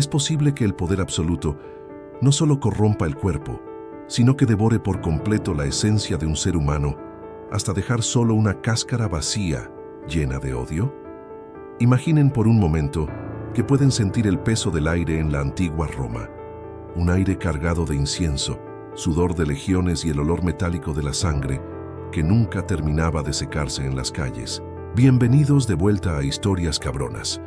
Es posible que el poder absoluto no solo corrompa el cuerpo, sino que devore por completo la esencia de un ser humano hasta dejar solo una cáscara vacía llena de odio. Imaginen por un momento que pueden sentir el peso del aire en la antigua Roma, un aire cargado de incienso, sudor de legiones y el olor metálico de la sangre que nunca terminaba de secarse en las calles. Bienvenidos de vuelta a Historias Cabronas.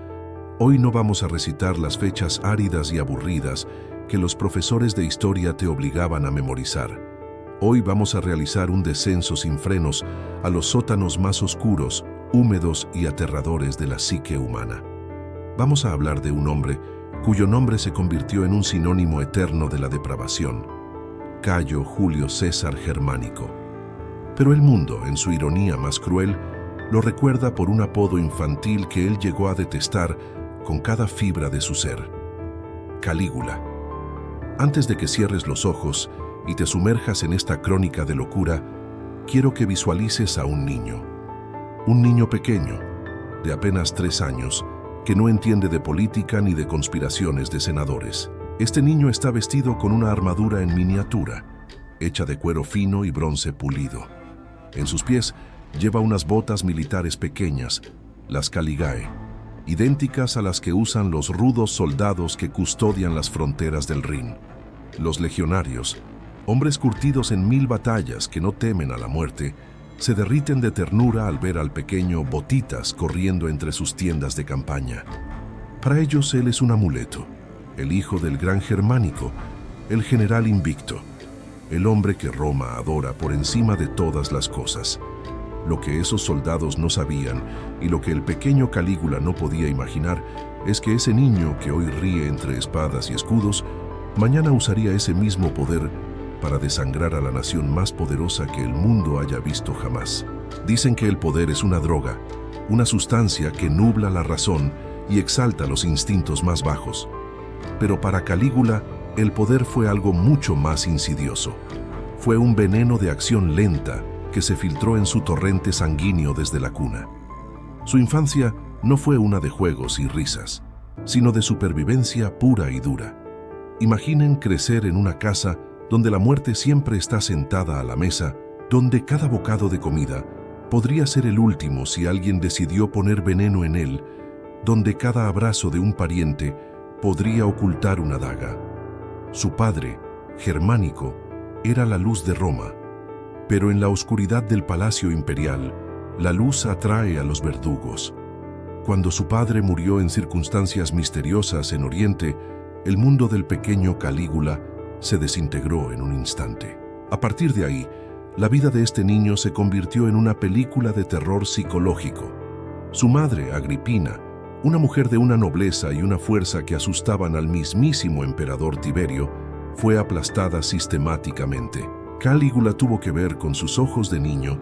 Hoy no vamos a recitar las fechas áridas y aburridas que los profesores de historia te obligaban a memorizar. Hoy vamos a realizar un descenso sin frenos a los sótanos más oscuros, húmedos y aterradores de la psique humana. Vamos a hablar de un hombre cuyo nombre se convirtió en un sinónimo eterno de la depravación: Cayo Julio César Germánico. Pero el mundo, en su ironía más cruel, lo recuerda por un apodo infantil que él llegó a detestar con cada fibra de su ser: Calígula. Antes de que cierres los ojos y te sumerjas en esta crónica de locura, quiero que visualices a un niño pequeño, de apenas 3 años, que no entiende de política ni de conspiraciones de senadores. Este niño está vestido con una armadura en miniatura, hecha de cuero fino y bronce pulido. En sus pies lleva unas botas militares pequeñas, las Caligae, idénticas a las que usan los rudos soldados que custodian las fronteras del Rin. Los legionarios, hombres curtidos en 1000 batallas que no temen a la muerte, se derriten de ternura al ver al pequeño Botitas corriendo entre sus tiendas de campaña. Para ellos él es un amuleto, el hijo del gran Germánico, el general invicto, el hombre que Roma adora por encima de todas las cosas. Lo que esos soldados no sabían y lo que el pequeño Calígula no podía imaginar es que ese niño que hoy ríe entre espadas y escudos, mañana usaría ese mismo poder para desangrar a la nación más poderosa que el mundo haya visto jamás. Dicen que el poder es una droga, una sustancia que nubla la razón y exalta los instintos más bajos. Pero para Calígula, el poder fue algo mucho más insidioso. Fue un veneno de acción lenta que se filtró en su torrente sanguíneo desde la cuna. Su infancia no fue una de juegos y risas, sino de supervivencia pura y dura. Imaginen crecer en una casa donde la muerte siempre está sentada a la mesa, donde cada bocado de comida podría ser el último si alguien decidió poner veneno en él, donde cada abrazo de un pariente podría ocultar una daga. Su padre, Germánico, era la luz de Roma, pero en la oscuridad del palacio imperial, la luz atrae a los verdugos. Cuando su padre murió en circunstancias misteriosas en Oriente, el mundo del pequeño Calígula se desintegró en un instante. A partir de ahí, la vida de este niño se convirtió en una película de terror psicológico. Su madre, Agripina, una mujer de una nobleza y una fuerza que asustaban al mismísimo emperador Tiberio, fue aplastada sistemáticamente. Calígula tuvo que ver con sus ojos de niño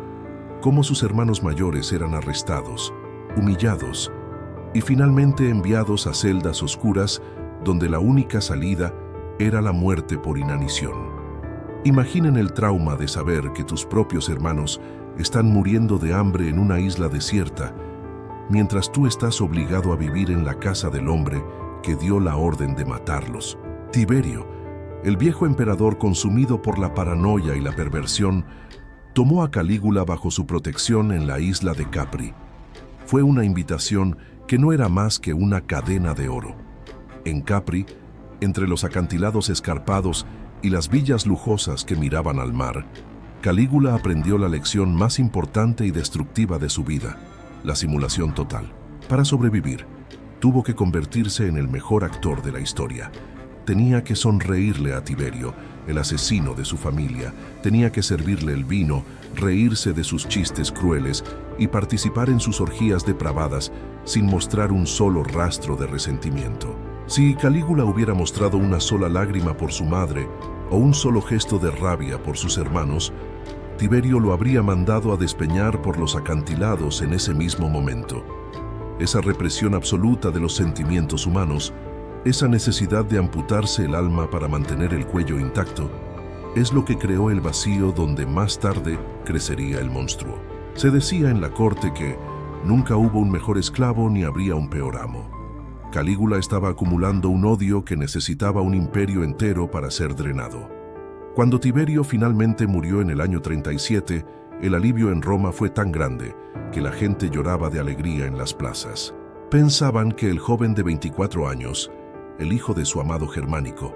cómo sus hermanos mayores eran arrestados, humillados y finalmente enviados a celdas oscuras donde la única salida era la muerte por inanición. Imaginen el trauma de saber que tus propios hermanos están muriendo de hambre en una isla desierta, mientras tú estás obligado a vivir en la casa del hombre que dio la orden de matarlos. Tiberio, el viejo emperador consumido por la paranoia y la perversión, tomó a Calígula bajo su protección en la isla de Capri. Fue una invitación que no era más que una cadena de oro. En Capri, entre los acantilados escarpados y las villas lujosas que miraban al mar, Calígula aprendió la lección más importante y destructiva de su vida: la simulación total. Para sobrevivir, tuvo que convertirse en el mejor actor de la historia. Tenía que sonreírle a Tiberio, el asesino de su familia. Tenía que servirle el vino, reírse de sus chistes crueles y participar en sus orgías depravadas sin mostrar un solo rastro de resentimiento. Si Calígula hubiera mostrado una sola lágrima por su madre o un solo gesto de rabia por sus hermanos, Tiberio lo habría mandado a despeñar por los acantilados en ese mismo momento. Esa represión absoluta de los sentimientos humanos, esa necesidad de amputarse el alma para mantener el cuello intacto, es lo que creó el vacío donde más tarde crecería el monstruo. Se decía en la corte que nunca hubo un mejor esclavo ni habría un peor amo. Calígula estaba acumulando un odio que necesitaba un imperio entero para ser drenado. Cuando Tiberio finalmente murió en el año 37, el alivio en Roma fue tan grande que la gente lloraba de alegría en las plazas. Pensaban que el joven de 24 años, el hijo de su amado Germánico,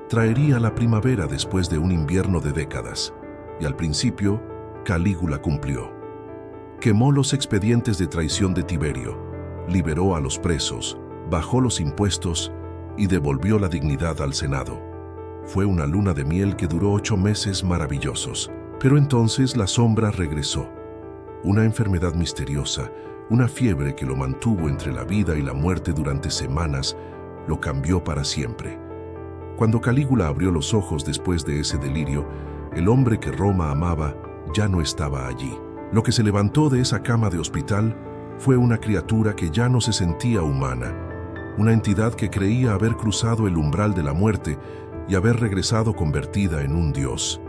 traería la primavera después de un invierno de décadas, y al principio, Calígula cumplió. Quemó los expedientes de traición de Tiberio, liberó a los presos, bajó los impuestos y devolvió la dignidad al Senado. Fue una luna de miel que duró 8 meses maravillosos, pero entonces la sombra regresó. Una enfermedad misteriosa, una fiebre que lo mantuvo entre la vida y la muerte durante semanas, lo cambió para siempre. Cuando Calígula abrió los ojos después de ese delirio, el hombre que Roma amaba ya no estaba allí. Lo que se levantó de esa cama de hospital fue una criatura que ya no se sentía humana, una entidad que creía haber cruzado el umbral de la muerte y haber regresado convertida en un dios.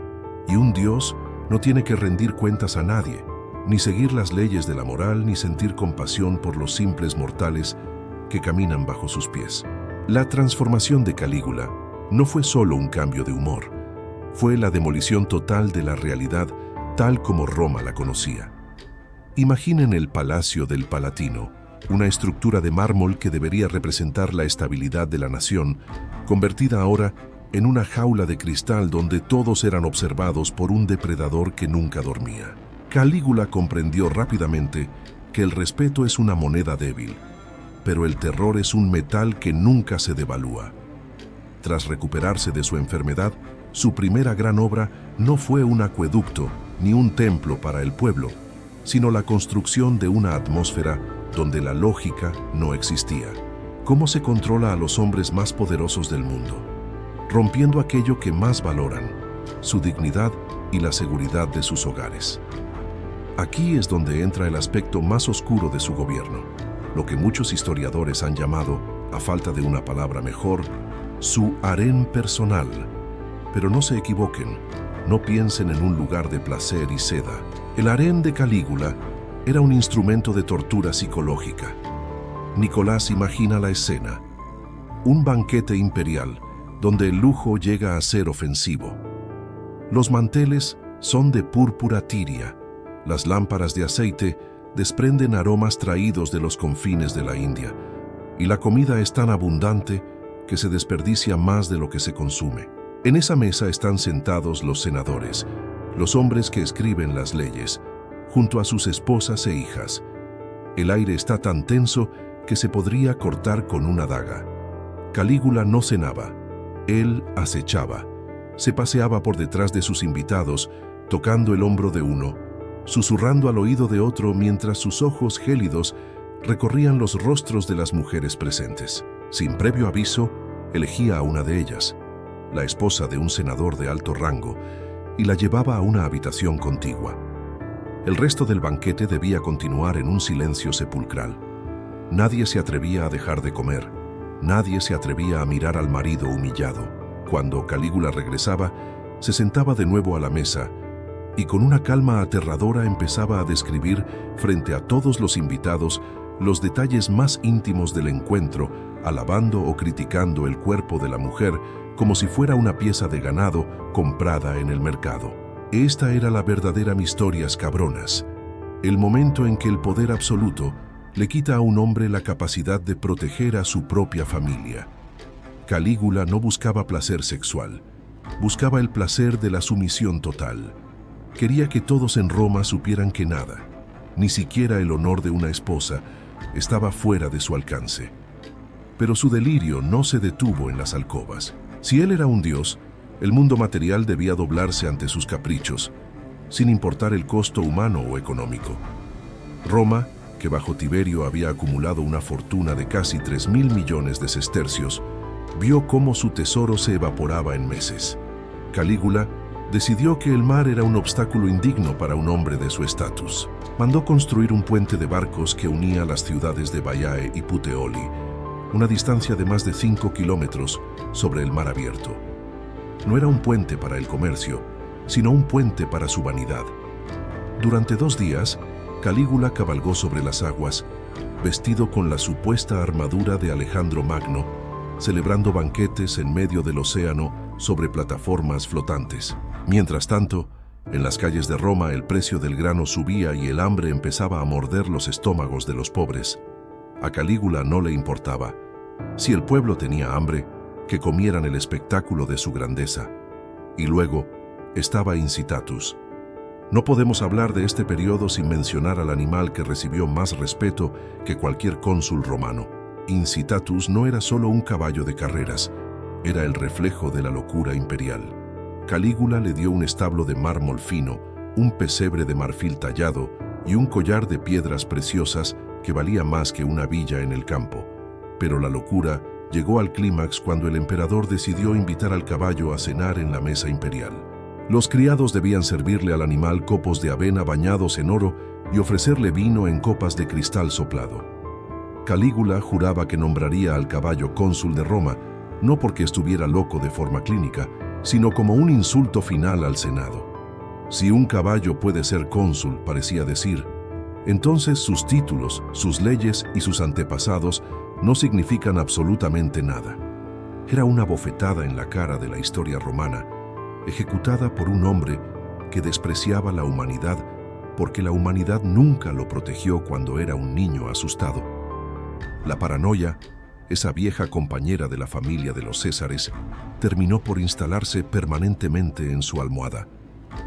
Y un dios no tiene que rendir cuentas a nadie, ni seguir las leyes de la moral, ni sentir compasión por los simples mortales que caminan bajo sus pies. La transformación de Calígula no fue solo un cambio de humor, fue la demolición total de la realidad tal como Roma la conocía. Imaginen el Palacio del Palatino, una estructura de mármol que debería representar la estabilidad de la nación, convertida ahora en una jaula de cristal donde todos eran observados por un depredador que nunca dormía. Calígula comprendió rápidamente que el respeto es una moneda débil, pero el terror es un metal que nunca se devalúa. Tras recuperarse de su enfermedad, su primera gran obra no fue un acueducto ni un templo para el pueblo, sino la construcción de una atmósfera donde la lógica no existía. ¿Cómo se controla a los hombres más poderosos del mundo? Rompiendo aquello que más valoran, su dignidad y la seguridad de sus hogares. Aquí es donde entra el aspecto más oscuro de su gobierno, lo que muchos historiadores han llamado, a falta de una palabra mejor, su harén personal. Pero no se equivoquen, no piensen en un lugar de placer y seda. El harén de Calígula era un instrumento de tortura psicológica. Nicolás imagina la escena: un banquete imperial donde el lujo llega a ser ofensivo. Los manteles son de púrpura tiria, las lámparas de aceite desprenden aromas traídos de los confines de la India, y la comida es tan abundante que se desperdicia más de lo que se consume. En esa mesa están sentados los senadores, los hombres que escriben las leyes, junto a sus esposas e hijas. El aire está tan tenso que se podría cortar con una daga. Calígula no cenaba, él acechaba. Se paseaba por detrás de sus invitados, tocando el hombro de uno, susurrando al oído de otro mientras sus ojos gélidos recorrían los rostros de las mujeres presentes. Sin previo aviso, elegía a una de ellas, la esposa de un senador de alto rango, y la llevaba a una habitación contigua. El resto del banquete debía continuar en un silencio sepulcral. Nadie se atrevía a dejar de comer, nadie se atrevía a mirar al marido humillado. Cuando Calígula regresaba, se sentaba de nuevo a la mesa y con una calma aterradora empezaba a describir frente a todos los invitados los detalles más íntimos del encuentro, alabando o criticando el cuerpo de la mujer como si fuera una pieza de ganado comprada en el mercado. Esta era la verdadera Historias Cabronas, el momento en que el poder absoluto le quita a un hombre la capacidad de proteger a su propia familia. Calígula no buscaba placer sexual, buscaba el placer de la sumisión total. Quería que todos en Roma supieran que nada, ni siquiera el honor de una esposa, estaba fuera de su alcance. Pero su delirio no se detuvo en las alcobas. Si él era un dios, el mundo material debía doblarse ante sus caprichos, sin importar el costo humano o económico. Roma, que bajo Tiberio había acumulado una fortuna de casi 3.000 millones de sestercios, vio cómo su tesoro se evaporaba en meses. Calígula decidió que el mar era un obstáculo indigno para un hombre de su estatus. Mandó construir un puente de barcos que unía las ciudades de Baiae y Puteoli, una distancia de más de 5 kilómetros sobre el mar abierto. No era un puente para el comercio, sino un puente para su vanidad. Durante 2 días, Calígula cabalgó sobre las aguas, vestido con la supuesta armadura de Alejandro Magno, celebrando banquetes en medio del océano sobre plataformas flotantes. Mientras tanto, en las calles de Roma el precio del grano subía y el hambre empezaba a morder los estómagos de los pobres. A Calígula no le importaba. Si el pueblo tenía hambre, que comieran el espectáculo de su grandeza. Y luego estaba Incitatus. No podemos hablar de este periodo sin mencionar al animal que recibió más respeto que cualquier cónsul romano. Incitatus no era solo un caballo de carreras, era el reflejo de la locura imperial. Calígula le dio un establo de mármol fino, un pesebre de marfil tallado y un collar de piedras preciosas que valía más que una villa en el campo. Pero la locura llegó al clímax cuando el emperador decidió invitar al caballo a cenar en la mesa imperial. Los criados debían servirle al animal copos de avena bañados en oro y ofrecerle vino en copas de cristal soplado. Calígula juraba que nombraría al caballo cónsul de Roma, no porque estuviera loco de forma clínica, sino como un insulto final al Senado. Si un caballo puede ser cónsul, parecía decir, entonces sus títulos, sus leyes y sus antepasados no significan absolutamente nada. Era una bofetada en la cara de la historia romana, ejecutada por un hombre que despreciaba la humanidad porque la humanidad nunca lo protegió cuando era un niño asustado. La paranoia, esa vieja compañera de la familia de los Césares, terminó por instalarse permanentemente en su almohada.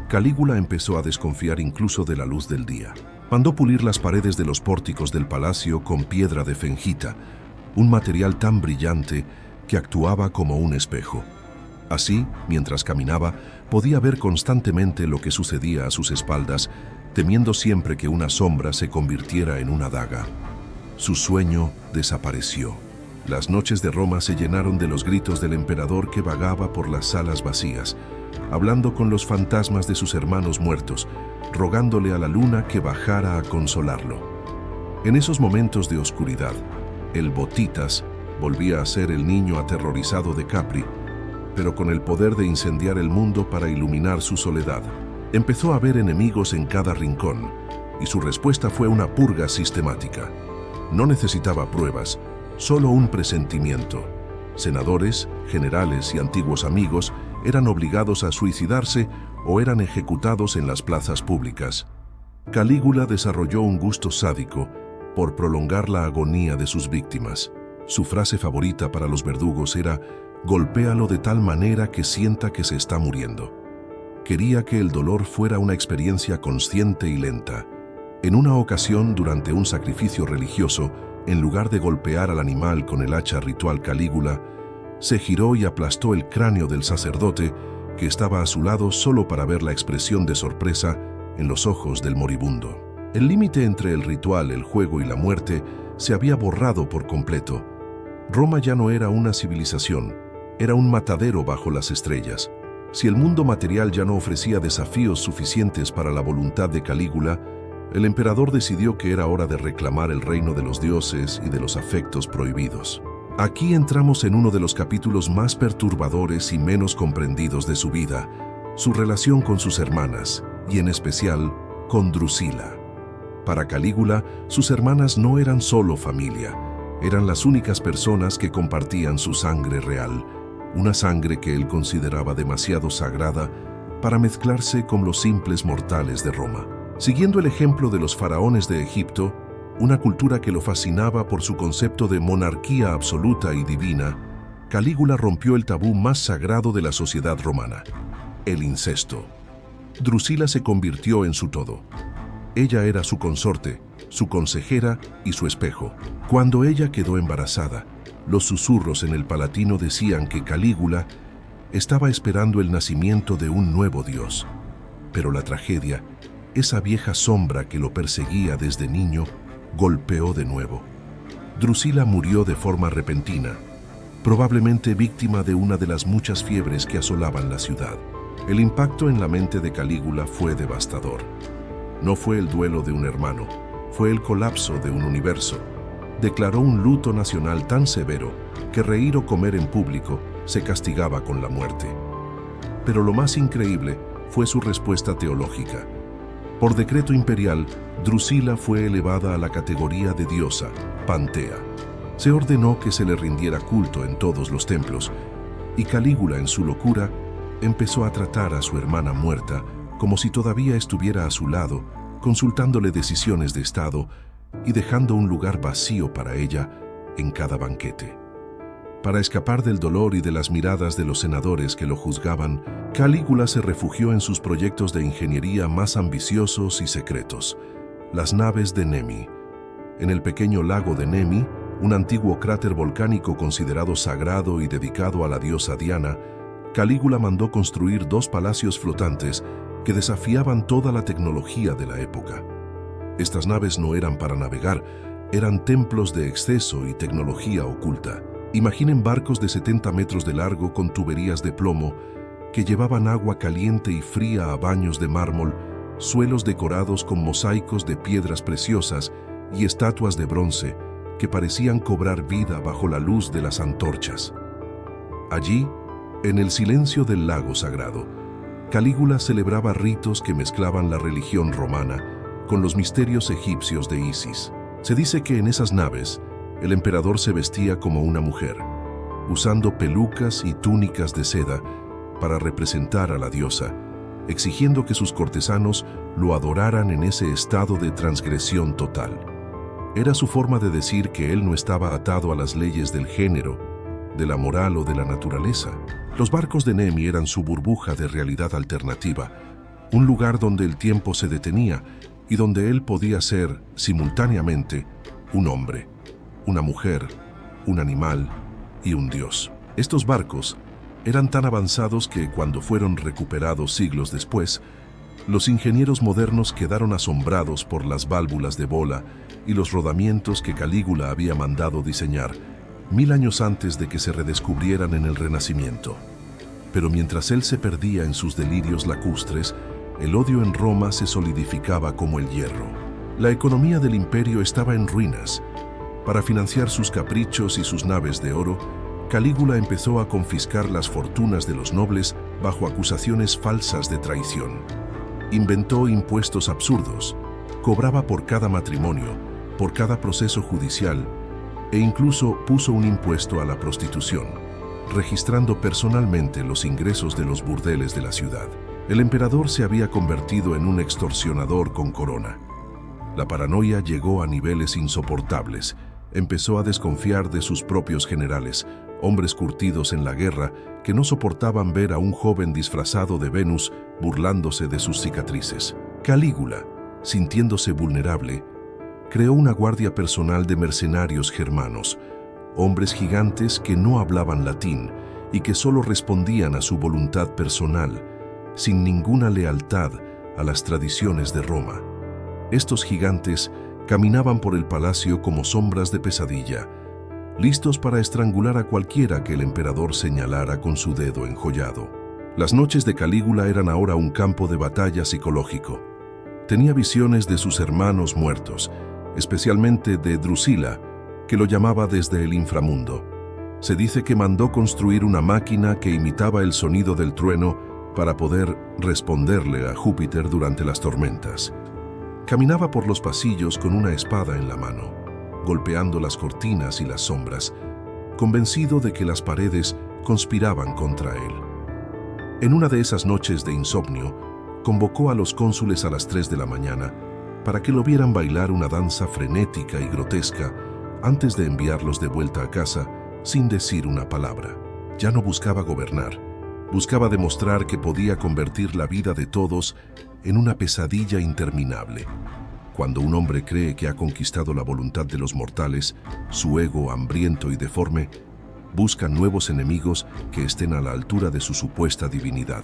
Calígula empezó a desconfiar incluso de la luz del día. Mandó pulir las paredes de los pórticos del palacio con piedra de fengita, un material tan brillante que actuaba como un espejo. Así, mientras caminaba, podía ver constantemente lo que sucedía a sus espaldas, temiendo siempre que una sombra se convirtiera en una daga. Su sueño desapareció. Las noches de Roma se llenaron de los gritos del emperador que vagaba por las salas vacías, hablando con los fantasmas de sus hermanos muertos, rogándole a la luna que bajara a consolarlo. En esos momentos de oscuridad, el Botitas volvía a ser el niño aterrorizado de Capri, pero con el poder de incendiar el mundo para iluminar su soledad. Empezó a ver enemigos en cada rincón, y su respuesta fue una purga sistemática. No necesitaba pruebas, solo un presentimiento. Senadores, generales y antiguos amigos eran obligados a suicidarse o eran ejecutados en las plazas públicas. Calígula desarrolló un gusto sádico por prolongar la agonía de sus víctimas. Su frase favorita para los verdugos era «golpéalo de tal manera que sienta que se está muriendo». Quería que el dolor fuera una experiencia consciente y lenta. En una ocasión, durante un sacrificio religioso, en lugar de golpear al animal con el hacha ritual Calígula, se giró y aplastó el cráneo del sacerdote que estaba a su lado solo para ver la expresión de sorpresa en los ojos del moribundo. El límite entre el ritual, el juego y la muerte se había borrado por completo. Roma ya no era una civilización, era un matadero bajo las estrellas. Si el mundo material ya no ofrecía desafíos suficientes para la voluntad de Calígula, el emperador decidió que era hora de reclamar el reino de los dioses y de los afectos prohibidos. Aquí entramos en uno de los capítulos más perturbadores y menos comprendidos de su vida, su relación con sus hermanas, y en especial con Drusila. Para Calígula, sus hermanas no eran solo familia, eran las únicas personas que compartían su sangre real, una sangre que él consideraba demasiado sagrada para mezclarse con los simples mortales de Roma. Siguiendo el ejemplo de los faraones de Egipto, una cultura que lo fascinaba por su concepto de monarquía absoluta y divina, Calígula rompió el tabú más sagrado de la sociedad romana, el incesto. Drusila se convirtió en su todo. Ella era su consorte, su consejera y su espejo. Cuando ella quedó embarazada, los susurros en el Palatino decían que Calígula estaba esperando el nacimiento de un nuevo dios. Pero la tragedia, esa vieja sombra que lo perseguía desde niño, golpeó de nuevo. Drusila murió de forma repentina, probablemente víctima de una de las muchas fiebres que asolaban la ciudad. El impacto en la mente de Calígula fue devastador. No fue el duelo de un hermano, fue el colapso de un universo. Declaró un luto nacional tan severo que reír o comer en público se castigaba con la muerte. Pero lo más increíble fue su respuesta teológica. Por decreto imperial, Drusila fue elevada a la categoría de diosa, Pantea. Se ordenó que se le rindiera culto en todos los templos, y Calígula, en su locura, empezó a tratar a su hermana muerta como si todavía estuviera a su lado, consultándole decisiones de Estado y dejando un lugar vacío para ella en cada banquete. Para escapar del dolor y de las miradas de los senadores que lo juzgaban, Calígula se refugió en sus proyectos de ingeniería más ambiciosos y secretos, las naves de Nemi. En el pequeño lago de Nemi, un antiguo cráter volcánico considerado sagrado y dedicado a la diosa Diana, Calígula mandó construir 2 palacios flotantes que desafiaban toda la tecnología de la época. Estas naves no eran para navegar, eran templos de exceso y tecnología oculta. Imaginen barcos de 70 metros de largo con tuberías de plomo que llevaban agua caliente y fría a baños de mármol, suelos decorados con mosaicos de piedras preciosas y estatuas de bronce que parecían cobrar vida bajo la luz de las antorchas. Allí, en el silencio del lago sagrado, Calígula celebraba ritos que mezclaban la religión romana con los misterios egipcios de Isis. Se dice que en esas naves, el emperador se vestía como una mujer, usando pelucas y túnicas de seda para representar a la diosa, exigiendo que sus cortesanos lo adoraran en ese estado de transgresión total. Era su forma de decir que él no estaba atado a las leyes del género, de la moral o de la naturaleza. Los barcos de Nemi eran su burbuja de realidad alternativa, un lugar donde el tiempo se detenía y donde él podía ser, simultáneamente, un hombre, una mujer, un animal y un dios. Estos barcos eran tan avanzados que, cuando fueron recuperados siglos después, los ingenieros modernos quedaron asombrados por las válvulas de bola y los rodamientos que Calígula había mandado diseñar 1000 años antes de que se redescubrieran en el Renacimiento. Pero mientras él se perdía en sus delirios lacustres, el odio en Roma se solidificaba como el hierro. La economía del imperio estaba en ruinas. Para financiar sus caprichos y sus naves de oro, Calígula empezó a confiscar las fortunas de los nobles bajo acusaciones falsas de traición. Inventó impuestos absurdos, cobraba por cada matrimonio, por cada proceso judicial, e incluso puso un impuesto a la prostitución, registrando personalmente los ingresos de los burdeles de la ciudad. El emperador se había convertido en un extorsionador con corona. La paranoia llegó a niveles insoportables. Empezó a desconfiar de sus propios generales, hombres curtidos en la guerra que no soportaban ver a un joven disfrazado de Venus burlándose de sus cicatrices. Calígula, sintiéndose vulnerable, creó una guardia personal de mercenarios germanos, hombres gigantes que no hablaban latín y que solo respondían a su voluntad personal, sin ninguna lealtad a las tradiciones de Roma. Estos gigantes caminaban por el palacio como sombras de pesadilla, listos para estrangular a cualquiera que el emperador señalara con su dedo enjollado. Las noches de Calígula eran ahora un campo de batalla psicológico. Tenía visiones de sus hermanos muertos, especialmente de Drusila, que lo llamaba desde el inframundo. Se dice que mandó construir una máquina que imitaba el sonido del trueno para poder responderle a Júpiter durante las tormentas. Caminaba por los pasillos con una espada en la mano, golpeando las cortinas y las sombras, convencido de que las paredes conspiraban contra él. En una de esas noches de insomnio, convocó a los cónsules a las 3 de la mañana para que lo vieran bailar una danza frenética y grotesca antes de enviarlos de vuelta a casa sin decir una palabra. Ya no buscaba gobernar, buscaba demostrar que podía convertir la vida de todos en una pesadilla interminable. Cuando un hombre cree que ha conquistado la voluntad de los mortales, su ego hambriento y deforme busca nuevos enemigos que estén a la altura de su supuesta divinidad.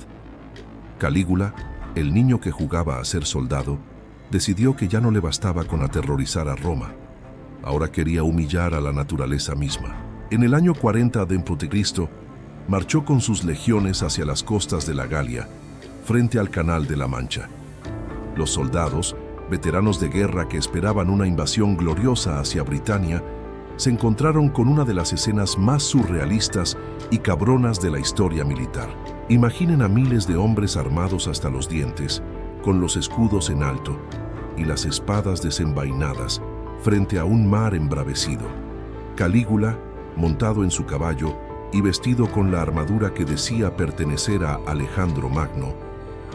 Calígula, el niño que jugaba a ser soldado, decidió que ya no le bastaba con aterrorizar a Roma. Ahora quería humillar a la naturaleza misma. En el año 40 d.C., marchó con sus legiones hacia las costas de la Galia, frente al Canal de la Mancha. Los soldados, veteranos de guerra que esperaban una invasión gloriosa hacia Britania, se encontraron con una de las escenas más surrealistas y cabronas de la historia militar. Imaginen a miles de hombres armados hasta los dientes, con los escudos en alto y las espadas desenvainadas, frente a un mar embravecido. Calígula, montado en su caballo y vestido con la armadura que decía pertenecer a Alejandro Magno,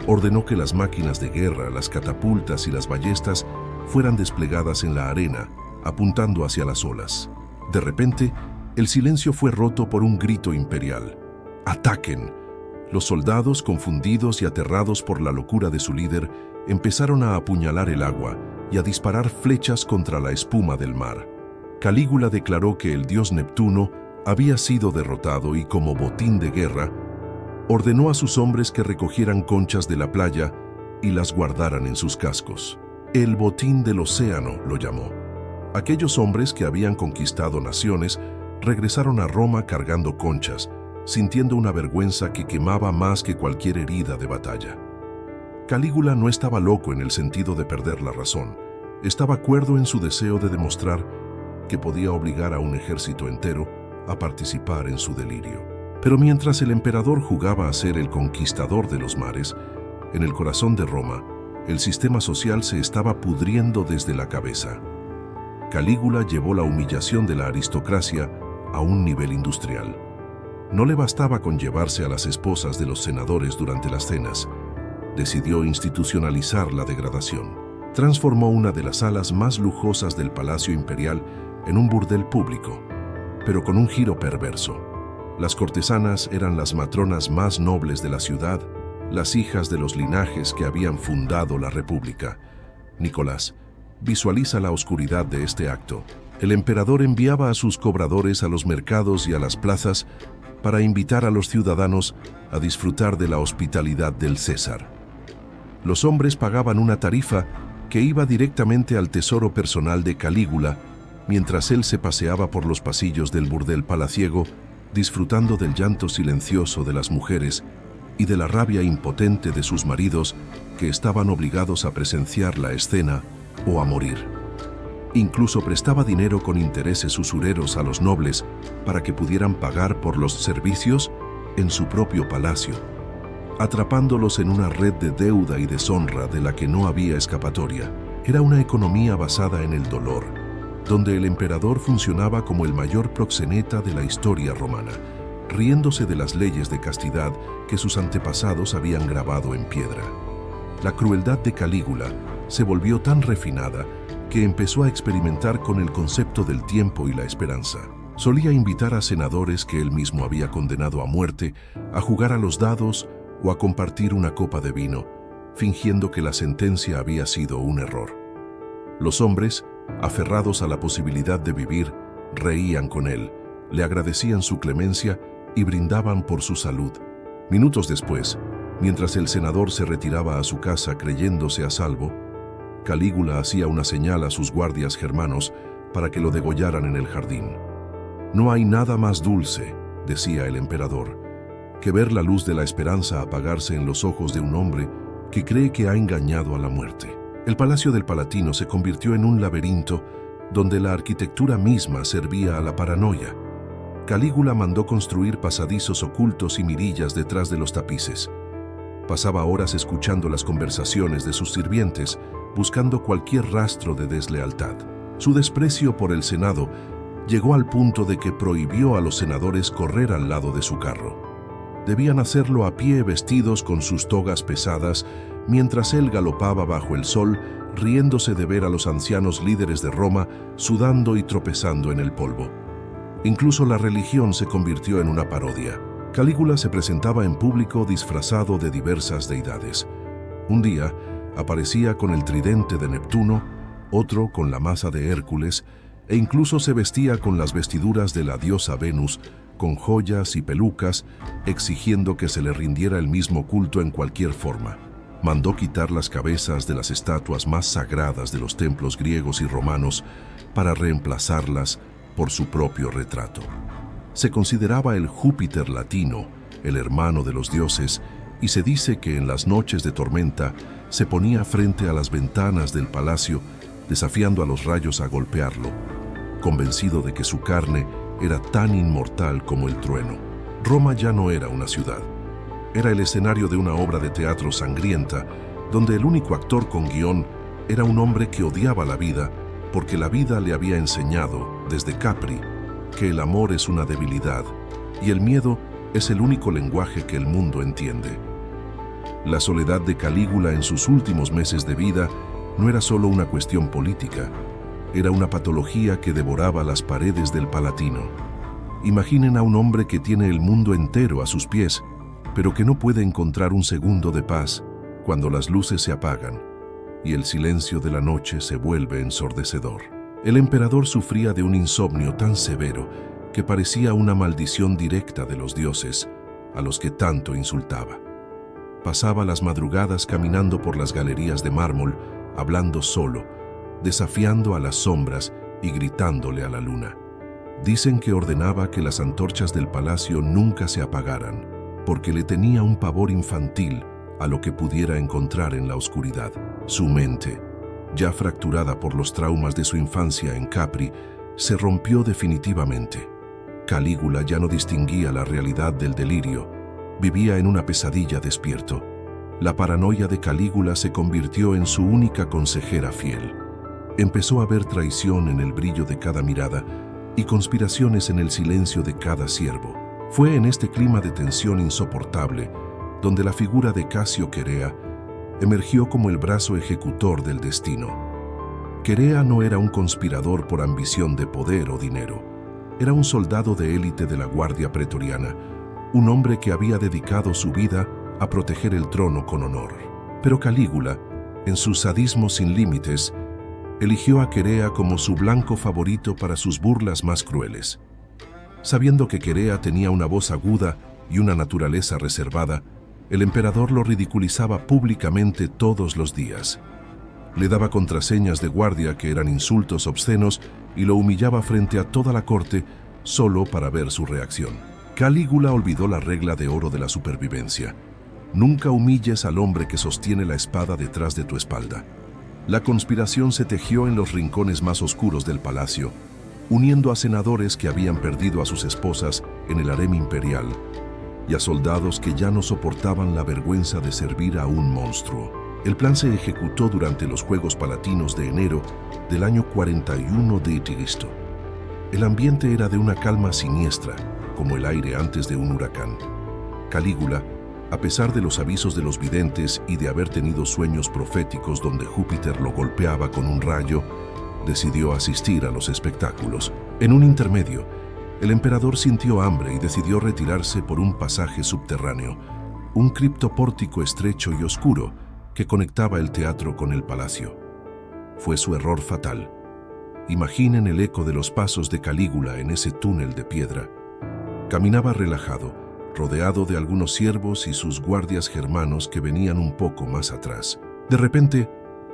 ordenó que las máquinas de guerra, las catapultas y las ballestas fueran desplegadas en la arena, apuntando hacia las olas. De repente, el silencio fue roto por un grito imperial. ¡Ataquen! Los soldados, confundidos y aterrados por la locura de su líder, empezaron a apuñalar el agua y a disparar flechas contra la espuma del mar. Calígula declaró que el dios Neptuno había sido derrotado y, como botín de guerra, ordenó a sus hombres que recogieran conchas de la playa y las guardaran en sus cascos. El botín del océano lo llamó. Aquellos hombres que habían conquistado naciones regresaron a Roma cargando conchas, sintiendo una vergüenza que quemaba más que cualquier herida de batalla. Calígula no estaba loco en el sentido de perder la razón. Estaba cuerdo en su deseo de demostrar que podía obligar a un ejército entero a participar en su delirio. Pero mientras el emperador jugaba a ser el conquistador de los mares, en el corazón de Roma, el sistema social se estaba pudriendo desde la cabeza. Calígula llevó la humillación de la aristocracia a un nivel industrial. No le bastaba con llevarse a las esposas de los senadores durante las cenas. Decidió institucionalizar la degradación. Transformó una de las salas más lujosas del Palacio Imperial en un burdel público, pero con un giro perverso. Las cortesanas eran las matronas más nobles de la ciudad, las hijas de los linajes que habían fundado la República. Nicolás, visualiza la oscuridad de este acto. El emperador enviaba a sus cobradores a los mercados y a las plazas para invitar a los ciudadanos a disfrutar de la hospitalidad del César. Los hombres pagaban una tarifa que iba directamente al tesoro personal de Calígula, mientras él se paseaba por los pasillos del burdel palaciego, disfrutando del llanto silencioso de las mujeres y de la rabia impotente de sus maridos que estaban obligados a presenciar la escena o a morir. Incluso prestaba dinero con intereses usureros a los nobles para que pudieran pagar por los servicios en su propio palacio, atrapándolos en una red de deuda y deshonra de la que no había escapatoria. Era una economía basada en el dolor, donde el emperador funcionaba como el mayor proxeneta de la historia romana, riéndose de las leyes de castidad que sus antepasados habían grabado en piedra. La crueldad de Calígula se volvió tan refinada que empezó a experimentar con el concepto del tiempo y la esperanza. Solía invitar a senadores que él mismo había condenado a muerte a jugar a los dados o a compartir una copa de vino, fingiendo que la sentencia había sido un error. Los hombres, aferrados a la posibilidad de vivir, reían con él, le agradecían su clemencia y brindaban por su salud. Minutos después, mientras el senador se retiraba a su casa creyéndose a salvo, Calígula hacía una señal a sus guardias germanos para que lo degollaran en el jardín. «No hay nada más dulce», decía el emperador, «que ver la luz de la esperanza apagarse en los ojos de un hombre que cree que ha engañado a la muerte». El Palacio del Palatino se convirtió en un laberinto donde la arquitectura misma servía a la paranoia. Calígula mandó construir pasadizos ocultos y mirillas detrás de los tapices. Pasaba horas escuchando las conversaciones de sus sirvientes, buscando cualquier rastro de deslealtad. Su desprecio por el Senado llegó al punto de que prohibió a los senadores correr al lado de su carro. Debían hacerlo a pie, vestidos con sus togas pesadas, mientras él galopaba bajo el sol, riéndose de ver a los ancianos líderes de Roma sudando y tropezando en el polvo. Incluso la religión se convirtió en una parodia. Calígula se presentaba en público disfrazado de diversas deidades. Un día aparecía con el tridente de Neptuno, otro con la maza de Hércules, e incluso se vestía con las vestiduras de la diosa Venus, con joyas y pelucas, exigiendo que se le rindiera el mismo culto en cualquier forma. Mandó quitar las cabezas de las estatuas más sagradas de los templos griegos y romanos para reemplazarlas por su propio retrato. Se consideraba el Júpiter latino, el hermano de los dioses, y se dice que en las noches de tormenta se ponía frente a las ventanas del palacio, desafiando a los rayos a golpearlo, convencido de que su carne era tan inmortal como el trueno. Roma ya no era una ciudad. Era el escenario de una obra de teatro sangrienta donde el único actor con guión era un hombre que odiaba la vida porque la vida le había enseñado, desde Capri, que el amor es una debilidad y el miedo es el único lenguaje que el mundo entiende. La soledad de Calígula en sus últimos meses de vida no era solo una cuestión política, era una patología que devoraba las paredes del Palatino. Imaginen a un hombre que tiene el mundo entero a sus pies, pero que no puede encontrar un segundo de paz cuando las luces se apagan y el silencio de la noche se vuelve ensordecedor. El emperador sufría de un insomnio tan severo que parecía una maldición directa de los dioses, a los que tanto insultaba. Pasaba las madrugadas caminando por las galerías de mármol, hablando solo, desafiando a las sombras y gritándole a la luna. Dicen que ordenaba que las antorchas del palacio nunca se apagaran, porque le tenía un pavor infantil a lo que pudiera encontrar en la oscuridad. Su mente, ya fracturada por los traumas de su infancia en Capri, se rompió definitivamente. Calígula ya no distinguía la realidad del delirio, vivía en una pesadilla despierto. La paranoia de Calígula se convirtió en su única consejera fiel. Empezó a ver traición en el brillo de cada mirada y conspiraciones en el silencio de cada siervo. Fue en este clima de tensión insoportable donde la figura de Casio Querea emergió como el brazo ejecutor del destino. Querea no era un conspirador por ambición de poder o dinero. Era un soldado de élite de la Guardia Pretoriana, un hombre que había dedicado su vida a proteger el trono con honor. Pero Calígula, en su sadismo sin límites, eligió a Querea como su blanco favorito para sus burlas más crueles. Sabiendo que Querea tenía una voz aguda y una naturaleza reservada, el emperador lo ridiculizaba públicamente todos los días. Le daba contraseñas de guardia que eran insultos obscenos y lo humillaba frente a toda la corte solo para ver su reacción. Calígula olvidó la regla de oro de la supervivencia. Nunca humilles al hombre que sostiene la espada detrás de tu espalda. La conspiración se tejió en los rincones más oscuros del palacio, uniendo a senadores que habían perdido a sus esposas en el harem imperial y a soldados que ya no soportaban la vergüenza de servir a un monstruo. El plan se ejecutó durante los Juegos Palatinos de enero del año 41 de Cristo. El ambiente era de una calma siniestra, como el aire antes de un huracán. Calígula, a pesar de los avisos de los videntes y de haber tenido sueños proféticos donde Júpiter lo golpeaba con un rayo, decidió asistir a los espectáculos. En un intermedio, el emperador sintió hambre y decidió retirarse por un pasaje subterráneo, un criptopórtico estrecho y oscuro que conectaba el teatro con el palacio. Fue su error fatal. Imaginen el eco de los pasos de Calígula en ese túnel de piedra. Caminaba relajado, rodeado de algunos siervos y sus guardias germanos que venían un poco más atrás. De repente,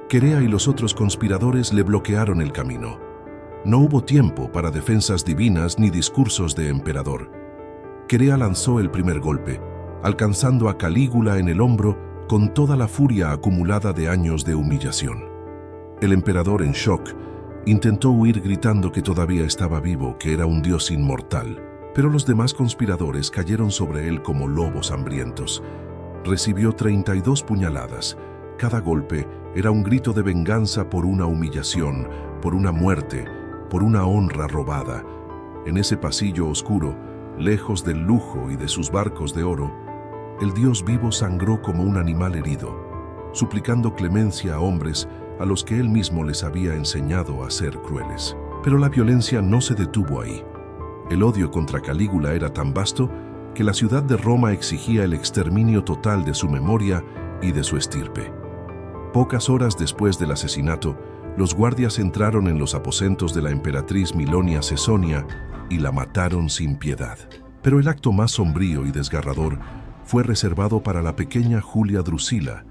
Querea y los otros conspiradores le bloquearon el camino. No hubo tiempo para defensas divinas ni discursos de emperador. Querea lanzó el primer golpe, alcanzando a Calígula en el hombro con toda la furia acumulada de años de humillación. El emperador, en shock, intentó huir gritando que todavía estaba vivo, que era un dios inmortal, pero los demás conspiradores cayeron sobre él como lobos hambrientos. Recibió 32 puñaladas. Cada golpe era un grito de venganza por una humillación, por una muerte, por una honra robada. En ese pasillo oscuro, lejos del lujo y de sus barcos de oro, el dios vivo sangró como un animal herido, suplicando clemencia a hombres a los que él mismo les había enseñado a ser crueles. Pero la violencia no se detuvo ahí. El odio contra Calígula era tan vasto que la ciudad de Roma exigía el exterminio total de su memoria y de su estirpe. Pocas horas después del asesinato, los guardias entraron en los aposentos de la emperatriz Milonia Cesonia y la mataron sin piedad. Pero el acto más sombrío y desgarrador fue reservado para la pequeña Julia Drusila,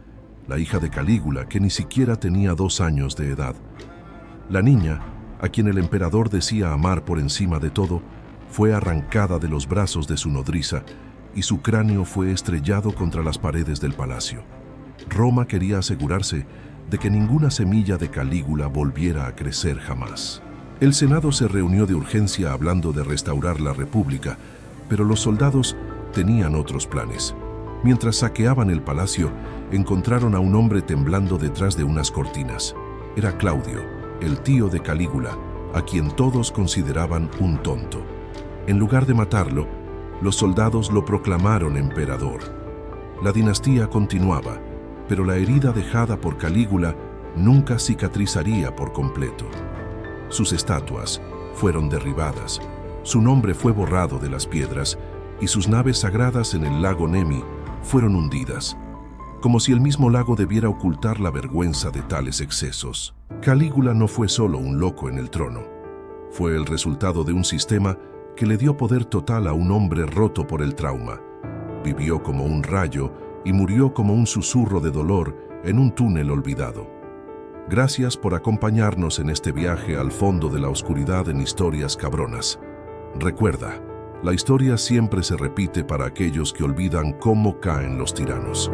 la hija de Calígula, que ni siquiera tenía 2 años de edad. La niña, a quien el emperador decía amar por encima de todo, fue arrancada de los brazos de su nodriza y su cráneo fue estrellado contra las paredes del palacio. Roma quería asegurarse de que ninguna semilla de Calígula volviera a crecer jamás. El Senado se reunió de urgencia hablando de restaurar la República, pero los soldados tenían otros planes. Mientras saqueaban el palacio, encontraron a un hombre temblando detrás de unas cortinas. Era Claudio, el tío de Calígula, a quien todos consideraban un tonto. En lugar de matarlo, los soldados lo proclamaron emperador. La dinastía continuaba, pero la herida dejada por Calígula nunca cicatrizaría por completo. Sus estatuas fueron derribadas, su nombre fue borrado de las piedras y sus naves sagradas en el lago Nemi fueron hundidas, como si el mismo lago debiera ocultar la vergüenza de tales excesos. Calígula no fue solo un loco en el trono, fue el resultado de un sistema que le dio poder total a un hombre roto por el trauma. Vivió como un rayo y murió como un susurro de dolor en un túnel olvidado. Gracias por acompañarnos en este viaje al fondo de la oscuridad en Historias Cabronas. Recuerda, la historia siempre se repite para aquellos que olvidan cómo caen los tiranos.